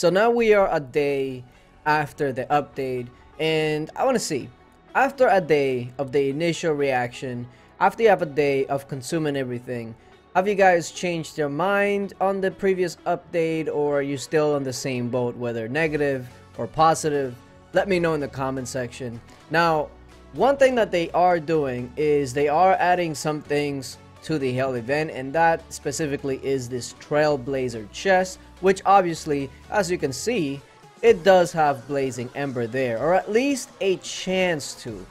So now we are a day after the update, and I want to see, after a day of the initial reaction, after you have a day of consuming everything, have you guys changed your mind on the previous update, or are you still on the same boat, whether negative or positive? Let me know in the comment section. Now, one thing that they are doing is they are adding some things to the Hell event, and that specifically is this Trailblazer chest, which obviously, as you can see, it does have Blazing Ember there, or at least a chance to.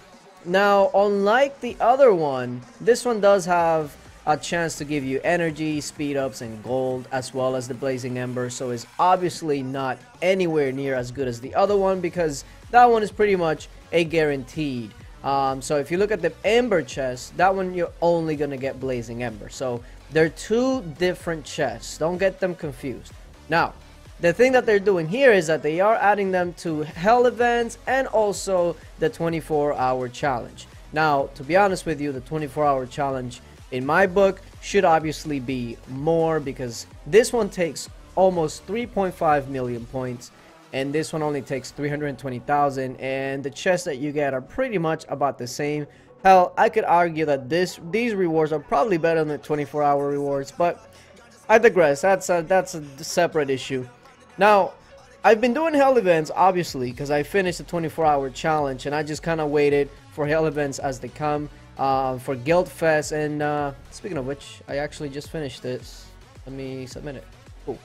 Now, unlike the other one, this one does have a chance to give you energy, speed ups, and gold, as well as the Blazing Ember, so it's obviously not anywhere near as good as the other one, because that one is pretty much a guaranteed. So if you look at the Ember chest, that one you're only gonna get Blazing Ember. So they're two different chests. Don't get them confused. Now, the thing that they're doing here is that they are adding them to Hell events and also the 24-hour challenge. Now, to be honest with you, the 24-hour challenge in my book should obviously be more, because this one takes almost 3.5 million points. And this one only takes 320,000, and the chests that you get are pretty much about the same. Hell, I could argue that these rewards are probably better than the 24-hour rewards, but I digress. That's a separate issue. Now, I've been doing Hell events, obviously, because I finished the 24-hour challenge, and I just kind of waited for Hell events as they come, for Guild Fest, and speaking of which, I actually just finished this. Let me submit it. Cool.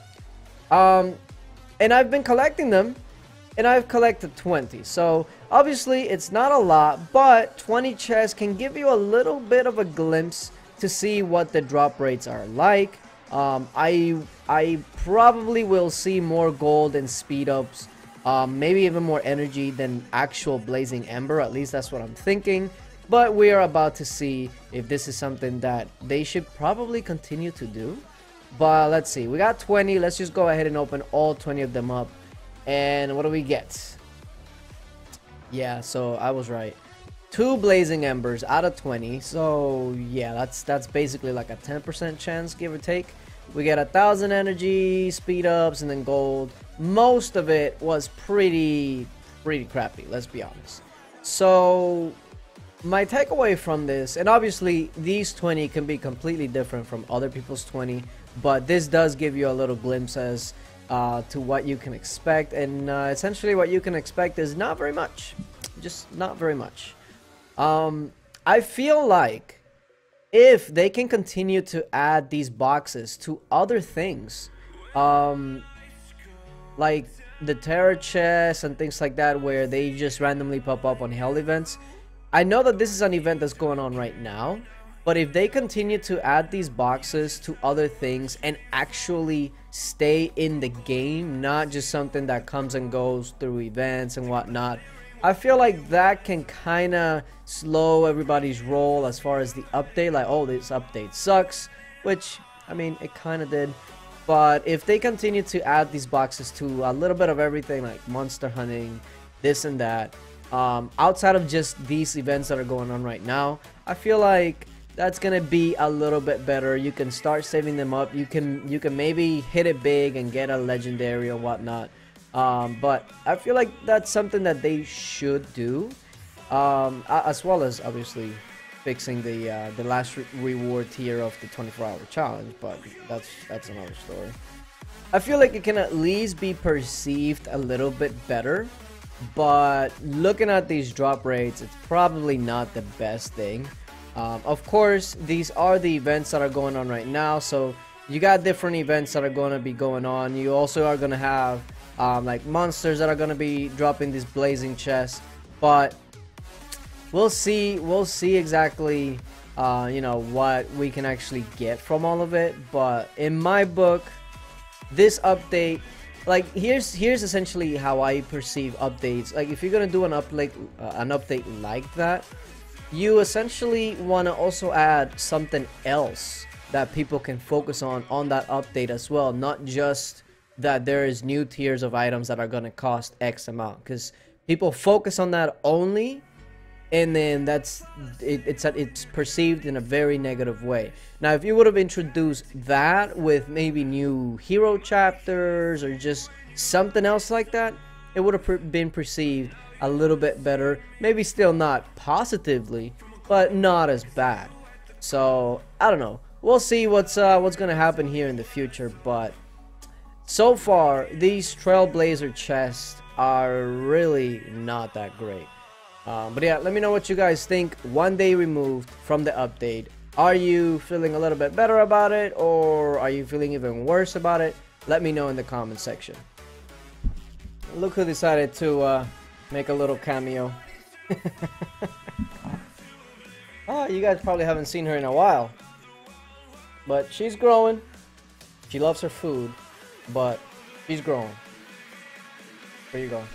And I've been collecting them, and I've collected 20. So obviously it's not a lot, but 20 chests can give you a little bit of a glimpse to see what the drop rates are like. I probably will see more gold and speed ups, maybe even more energy than actual Blazing Ember. At least that's what I'm thinking. But we are about to see if this is something that they should probably continue to do. But let's see, we got 20. Let's just go ahead and open all 20 of them up. And what do we get? Yeah, so I was right. 2 Blazing Embers out of 20. So yeah, that's basically like a 10% chance, give or take. We get 1,000 energy, speed ups, and then gold. Most of it was pretty crappy, let's be honest. So my takeaway from this, and obviously these 20 can be completely different from other people's 20, but this does give you a little glimpse as to what you can expect, and essentially what you can expect is not very much, just not very much. I feel like if they can continue to add these boxes to other things, like the terror chests and things like that, where they just randomly pop up on Hell events. I know that this is an event that's going on right now, but if they continue to add these boxes to other things and actually stay in the game, not just something that comes and goes through events and whatnot, I feel like that can kind of slow everybody's roll as far as the update. Like, oh, this update sucks, which, I mean, it kind of did. But if they continue to add these boxes to a little bit of everything, like monster hunting, this and that, outside of just these events that are going on right now, I feel like that's gonna be a little bit better. You can start saving them up. You can maybe hit it big and get a legendary or whatnot. But I feel like that's something that they should do, as well as obviously fixing the last reward tier of the 24-hour challenge. But that's another story. I feel like it can at least be perceived a little bit better. But looking at these drop rates, it's probably not the best thing. Of course, these are the events that are going on right now, so you got different events that are going to be going on. You also are going to have like monsters that are going to be dropping these blazing chests, but we'll see exactly you know, what we can actually get from all of it. But in my book, this update, like, here's essentially how I perceive updates. Like, if you're gonna do an update like that, you essentially want to also add something else that people can focus on that update as well, not just that there is new tiers of items that are going to cost X amount, because people focus on that only, and then it's perceived in a very negative way. Now, if you would have introduced that with maybe new hero chapters or just something else like that, it would have been perceived a little bit better. Maybe still not positively, but not as bad. So I don't know. We'll see what's gonna happen here in the future, but so far these Trailblazer chests are really not that great. But yeah, let me know what you guys think. 1 day removed from the update. Are you feeling a little bit better about it, or are you feeling even worse about it? Let me know in the comment section. Look who decided to make a little cameo. Oh, you guys probably haven't seen her in a while. But she's growing. She loves her food, but she's growing. Where you going?